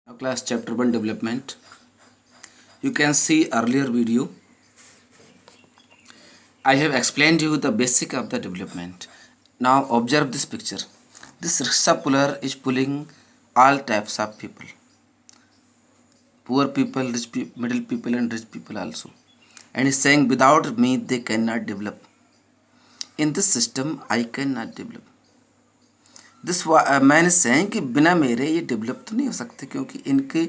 Now class chapter 1 development. You can see earlier video. I have explained you the basic of the development. Now observe this picture. This rickshaw puller is pulling all types of people. Poor people, middle people and rich people also. And is saying without me they cannot develop. In this system I cannot develop. This man is saying कि बिना मेरे ये develop तो नहीं हो सकते, क्योंकि इनके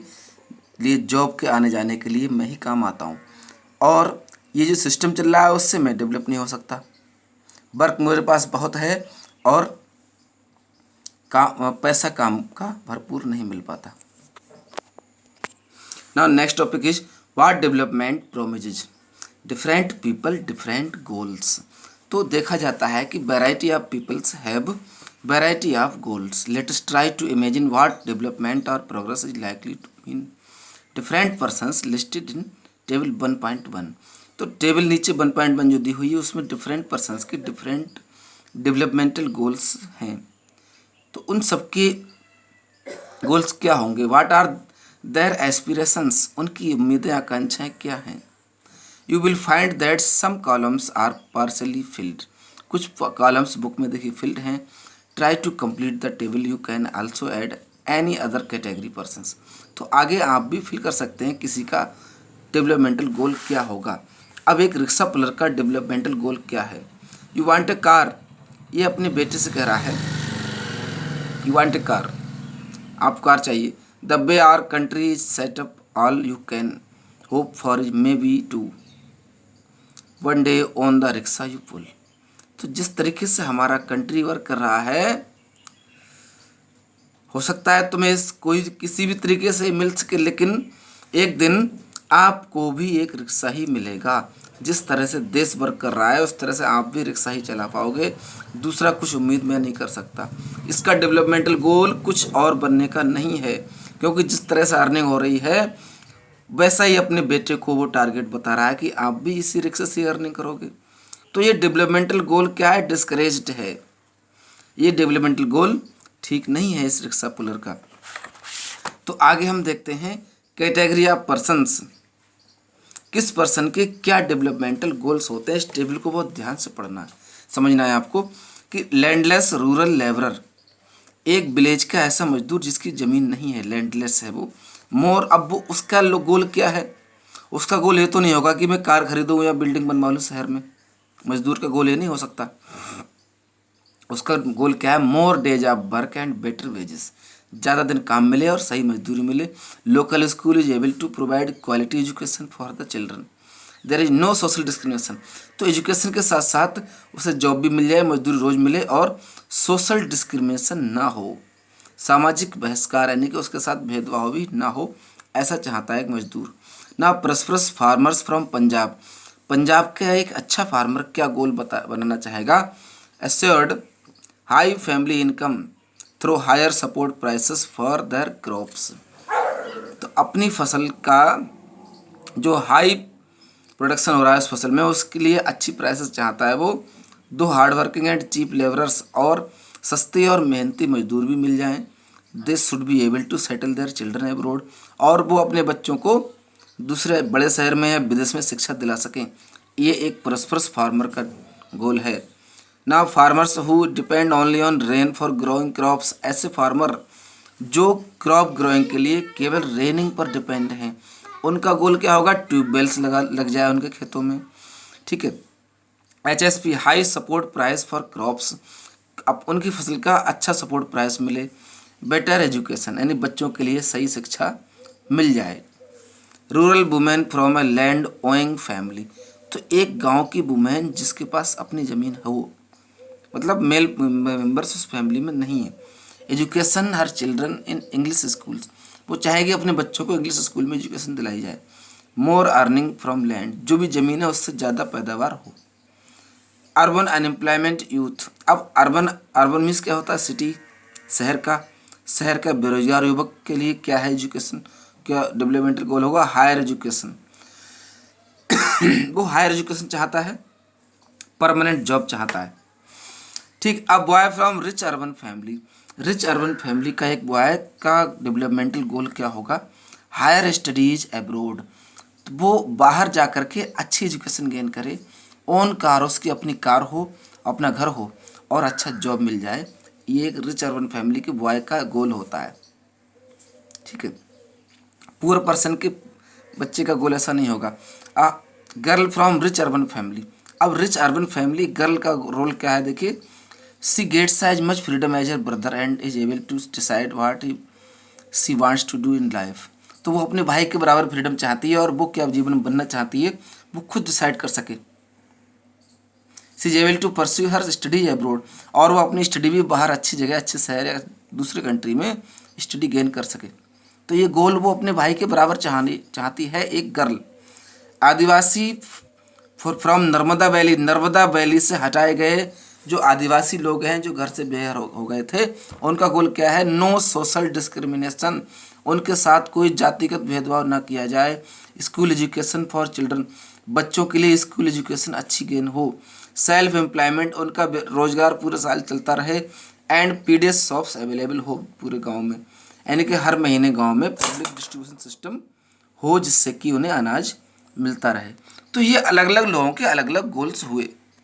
लिए जॉब के आने जाने के लिए मैं ही काम आता हूँ और ये जो सिस्टम चल रहा है उससे मैं डेवलप नहीं हो सकता। वर्क मेरे पास बहुत है और पैसा काम का भरपूर नहीं मिल पाता। Now next topic is what development promises different people different goals. तो देखा जाता है कि variety of peoples have variety of goals. Let us try to imagine what development or progress is likely to mean. Different persons listed in table 1.1. तो table नीचे 1.1 जो दी हुई है उसमें डिफरेंट पर्सनस के डिफरेंट डेवलपमेंटल गोल्स हैं। तो उन सबके गोल्स क्या होंगे? व्हाट आर देयर एस्पिरेशंस, उनकी उम्मीदें आकांक्षाएं क्या हैं? You will find that some columns are partially filled. कुछ कॉलम्स बुक में देखिए फिल्ड हैं। Try to complete the table. You can also add any other category persons. तो आगे आप भी फिल कर सकते हैं किसी का डेवलपमेंटल गोल क्या होगा। अब एक रिक्शा पुलर का डेवलपमेंटल गोल क्या है? यू वांट ए कार, ये अपने बेटे से कह रहा है यू वांट ए कार, आप कार चाहिए। The way our country is set up all you can hope for is maybe to one day own the rickshaw you pull. तो जिस तरीके से हमारा कंट्री वर्क कर रहा है, हो सकता है तुम्हें कोई किसी भी तरीके से मिल सके, लेकिन एक दिन आपको भी एक रिक्शा ही मिलेगा। जिस तरह से देश वर्क कर रहा है उस तरह से आप भी रिक्शा ही चला पाओगे, दूसरा कुछ उम्मीद मैं नहीं कर सकता। इसका डेवलपमेंटल गोल कुछ और बनने का नहीं है, क्योंकि जिस तरह से अर्निंग हो रही है वैसा ही अपने बेटे को वो टारगेट बता रहा है कि आप भी इसी रिक्शा से अर्निंग करोगे। तो ये डेवलपमेंटल गोल क्या है? डिस्करेज्ड है। ये डेवलपमेंटल गोल ठीक नहीं है इस रिक्शा पुलर का। तो आगे हम देखते हैं कैटेगरी ऑफ पर्सन्स, किस पर्सन के क्या डेवलपमेंटल गोल्स होते हैं। इस टेबल को बहुत ध्यान से पढ़ना है, समझना है आपको कि लैंडलेस रूरल लेबरर, एक विलेज का ऐसा मजदूर जिसकी ज़मीन नहीं है, लैंडलेस है वो। मोर, अब वो उसका गोल क्या है? उसका गोल ये तो नहीं होगा कि मैं कार खरीदूँ या बिल्डिंग बनवा लूँ शहर में। मजदूर का गोल ये नहीं हो सकता। उसका गोल क्या है? More days of work and better wages, ज़्यादा दिन काम मिले और सही मजदूरी मिले। Local school is able to provide quality education for the children. There is no social discrimination. तो एजुकेशन के साथ साथ उसे जॉब भी मिल जाए, मजदूरी रोज मिले और सोशल डिस्क्रिमिनेशन ना हो, सामाजिक बहिष्कार यानी कि उसके साथ भेदभाव भी ना हो, ऐसा चाहता है एक मजदूर। ना prosperous farmers from Punjab, Punjab का एक अच्छा फार्मर क्या गोल बनाना चाहेगा? Assured high family income through higher support prices for their crops. तो अपनी फसल का जो हाई प्रोडक्शन हो रहा है उस फसल में, उसके लिए अच्छी प्राइसेस चाहता है वो। दो hard working and cheap labourers, और सस्ते और मेहनती मजदूर भी मिल जाएं। This should be able to settle their children abroad, और वो अपने बच्चों को दूसरे बड़े शहर में या विदेश में शिक्षा दिला सकें। ये एक प्रॉस्परस फार्मर का गोल है। ना farmers who depend only on rain for growing crops, ऐसे फार्मर जो क्रॉप ग्रोइंग के लिए केवल रेनिंग पर डिपेंड हैं, उनका गोल क्या होगा? ट्यूबवेल्स लग जाए उनके खेतों में। ठीक है। HSP high support price for crops, अब उनकी फसल का अच्छा सपोर्ट प्राइस मिले। बेटर एजुकेशन यानी बच्चों के लिए सही शिक्षा मिल जाए। Rural women from a land owing family, तो एक गांव की वुमेन जिसके पास अपनी ज़मीन हो, मतलब मेल मेंबर्स उस फैमिली में नहीं है। Education her children in English schools, वो चाहेगी अपने बच्चों को इंग्लिश स्कूल में एजुकेशन दिलाई जाए। मोर अर्निंग फ्रॉम लैंड, जो भी ज़मीन है उससे ज़्यादा पैदावार हो। अर्बन अनएम्प्लॉयमेंट यूथ, अब अर्बन अर्बन मीन्स क्या होता है? सिटी, शहर का बेरोजगार युवक के लिए क्या है एजुकेशन, क्या डेवलपमेंटल गोल होगा? Higher education. वो हायर एजुकेशन चाहता है, परमानेंट जॉब चाहता है। ठीक। अब boy from rich urban family, rich urban family का एक बॉय का डेवलपमेंटल गोल क्या होगा? हायर स्टडीज एब्रोड, तो वो बाहर जा कर के अच्छी एजुकेशन गेन करे, ओन कार, उसकी अपनी कार हो, अपना घर हो और अच्छा जॉब मिल जाए। ये एक रिच अर्बन फैमिली के बॉय का गोल होता है। ठीक है, पुअर पर्सन के बच्चे का गोल ऐसा नहीं होगा। Girl from rich urban family, अब रिच अर्बन फैमिली गर्ल का रोल क्या है देखिए, she gets as much freedom as her brother and is able to decide what she wants to do in life. तो वो अपने भाई के बराबर फ्रीडम चाहती है और वो क्या जीवन में बनना चाहती है वो खुद डिसाइड कर सके। She is able to pursue her study abroad, और वो अपनी स्टडी भी बाहर अच्छी जगह, अच्छे शहर या दूसरे कंट्री में स्टडी गेन कर सके। तो ये गोल वो अपने भाई के बराबर चाहती है एक girl. Adivasi from Narmada valley, Narmada valley से हटाए गए जो आदिवासी लोग हैं जो घर से बेघर हो गए थे, उनका गोल क्या है? नो सोशल डिस्क्रिमिनेशन, उनके साथ कोई जातिगत भेदभाव ना किया जाए। स्कूल एजुकेशन फॉर चिल्ड्रन, बच्चों के लिए स्कूल एजुकेशन अच्छी गेन हो। सेल्फ एम्प्लॉयमेंट, उनका रोजगार पूरे साल चलता रहे। एंड पीडीएस शॉप्स अवेलेबल हो पूरे गांव में, यानी कि हर महीने गांव में पब्लिक डिस्ट्रीब्यूशन सिस्टम हो जिससे कि उन्हें अनाज मिलता रहे। तो ये अलग अलग लोगों के अलग अलग गोल्स हुए।